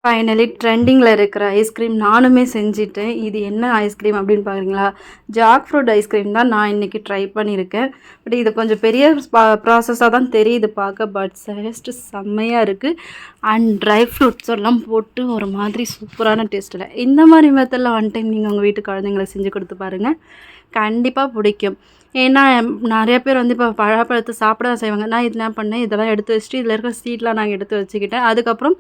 Finally ட்ரெண்டிங்கில் இருக்கிற ice cream நானுமே செஞ்சுட்டேன். இது என்ன ஐஸ்கிரீம் அப்படின்னு பார்க்குறீங்களா? ஜாக் ஃப்ரூட் ஐஸ்கிரீம் தான் நான் இன்றைக்கி ட்ரை பண்ணியிருக்கேன். பட் இது கொஞ்சம் பெரிய ப்ராசஸாக தான் தெரியுது பார்க்க. பட் டேஸ்ட்டு செம்மையாக இருக்குது. அண்ட் ட்ரை ஃப்ரூட்ஸ் எல்லாம் போட்டு ஒரு மாதிரி சூப்பரான டேஸ்ட்டில் இந்த மாதிரி மெத்தடில் ஒன் டைம் நீங்கள் உங்கள் வீட்டு குழந்தைங்களை செஞ்சு கொடுத்து பாருங்கள். கண்டிப்பாக பிடிக்கும். ஏன்னா நிறைய பேர் வந்து இப்போ பழாப்பழத்தை சாப்பிட தான் செய்வாங்க. நான் இது என்ன பண்ணேன், இதெல்லாம் எடுத்து வச்சுட்டு இதில் இருக்கிற சீட்லாம் நான் எடுத்து வச்சுக்கிட்டேன். அதுக்கப்புறம்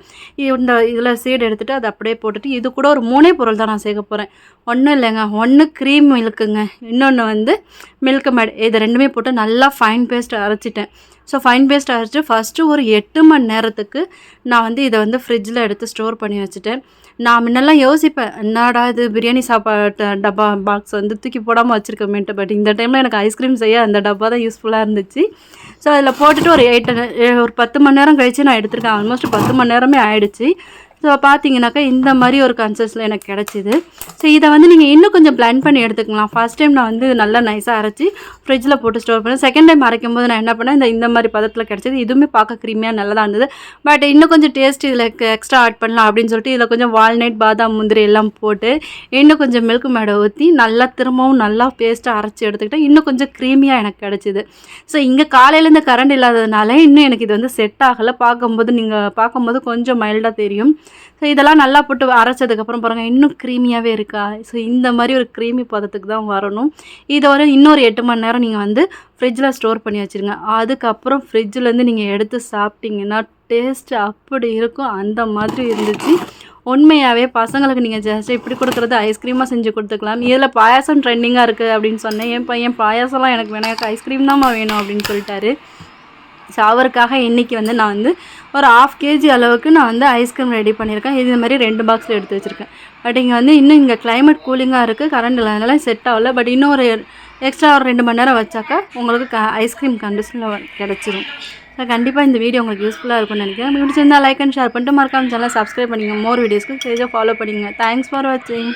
இதில் சீடு எடுத்துகிட்டு அதை அப்படியே போட்டுட்டு இது கூட ஒரு 3 பொருள் தான் நான் சேர்க்க போகிறேன். ஒன்றும் இல்லைங்க, ஒன்று க்ரீம் மில்க்குங்க, இன்னொன்று வந்து மில்க் மேட். இது ரெண்டுமே போட்டு நல்லா ஃபைன் பேஸ்ட் அரைச்சிட்டேன். ஸோ ஃபைன் பேஸ்ட் அரைச்சிட்டு ஃபஸ்ட்டு ஒரு 8 மணி நேரத்துக்கு நான் வந்து இதை வந்து ஃப்ரிட்ஜில் எடுத்து ஸ்டோர் பண்ணி வச்சுட்டேன். நான் முன்னெல்லாம் யோசிப்பேன், என்னடா இது பிரியாணி சாப்பாடு டப்பா பாக்ஸ் வந்து தூக்கி போடாமல் வச்சுருக்கமேன்ட்டு. பட் இந்த டைமில் எனக்கு ஐஸ்கிரீம் செய்ய அந்த டப்பா தான் யூஸ்ஃபுல்லாக இருந்துச்சு. ஸோ அதில் போட்டுட்டு ஒரு 10 மணி நேரம் கழித்து நான் எடுத்திருக்கேன். ஆல்மோஸ்ட் 10 மணி நேரமே ஆயிடுச்சு. ஸோ பார்த்தீங்கன்னாக்கா இந்த மாதிரி ஒரு கன்சிஸ்டில் எனக்கு கிடச்சிது. ஸோ இதை வந்து நீங்கள் இன்னும் கொஞ்சம் பிளெண்ட் பண்ணி எடுத்துக்கலாம். ஃபஸ்ட் டைம் நான் வந்து நல்லா நைஸாக அரைச்சி ஃப்ரிட்ஜில் போட்டு ஸ்டோர் பண்ணேன். செகண்ட் டைம் அரைக்கும் போது நான் என்ன பண்ணேன், இந்த மாதிரி பதத்தில் கிடச்சிது. இதுவுமே பார்க்க க்ரீமியாக நல்லா தான் இருந்தது. பட் இன்னும் கொஞ்சம் டேஸ்ட் இதில் எக்ஸ்ட்ரா ஆட் பண்ணலாம் அப்படின்னு சொல்லிட்டு இதில் கொஞ்சம் வால்நட், பாதாம், முந்திரி எல்லாம் போட்டு இன்னும் கொஞ்சம் மில்க் மேடை ஊற்றி நல்லா திரும்பவும் நல்லா பேஸ்ட்டாக அரைச்சி எடுத்துக்கிட்டேன். இன்னும் கொஞ்சம் க்ரீமியாக எனக்கு கிடச்சிது. ஸோ இங்கே காலையிலேருந்து கரண்ட் இல்லாததுனால இன்னும் எனக்கு இது வந்து செட் ஆகலை. பார்க்கும்போது கொஞ்சம் மைல்டாக தெரியும். ஸோ இதெல்லாம் நல்லா போட்டு அரைச்சதுக்கப்புறம் பாருங்கள் இன்னும் க்ரீமியாகவே இருக்கா. ஸோ இந்த மாதிரி ஒரு க்ரீமி பதத்துக்கு தான் வரணும். இதை ஒரு இன்னொரு 8 மணி நேரம் நீங்கள் வந்து ஃப்ரிட்ஜில் ஸ்டோர் பண்ணி வச்சுருங்க. அதுக்கப்புறம் ஃப்ரிட்ஜிலேருந்து நீங்கள் எடுத்து சாப்பிட்டிங்கன்னா டேஸ்ட்டு அப்படி இருக்கும். அந்த மாதிரி இருந்துச்சு. உண்மையாகவே பசங்களுக்கு நீங்கள் ஜஸ்ட் இப்படி கொடுக்குறது ஐஸ்கிரீமாக செஞ்சு கொடுத்துக்கலாம். இதில் பாயாசம் ட்ரெண்டிங்காக இருக்குது அப்படின்னு சொன்னேன். என் பையன் பாயாசம்லாம் எனக்கு வேணாம், எனக்கு ஐஸ்கிரீம் தான்மா வேணும் அப்படின்னு சொல்லிட்டாரு. ஸோ அவருக்காக இன்றைக்கி வந்து நான் வந்து ஒரு 1/2 kg அளவுக்கு நான் வந்து ஐஸ்கிரீம் ரெடி பண்ணியிருக்கேன். இது மாதிரி 2 பாக்ஸில் எடுத்து வச்சுருக்கேன். பட் இங்கே வந்து இன்னும் இங்கே கிளைமேட் கூலிங்காக இருக்குது, கரண்ட் இல்லாதனால செட் ஆகலை. பட் இன்னும் ஒரு எக்ஸ்ட்ரா ஒரு 2 மணி நேரம் வச்சாக்கா உங்களுக்கு ஐஸ்கிரீம் கண்டிஷனில் கிடச்சிரும். ஸோ கண்டிப்பாக இந்த வீடியோ உங்களுக்கு யூஸ்ஃபுல்லாக இருக்கும்னு நினைக்கிறேன். உங்களுக்கு பிடிச்சிருந்தா லைக் அண்ட் ஷேர் பண்ணிட்டு மறக்காம சேனலை சப்ஸ்கிரைப் பண்ணிங்க. மோர் வீடியோஸ்க்கு பேஜை ஃபாலோ பண்ணிங்க. தேங்க்ஸ் ஃபார் வாட்சிங்.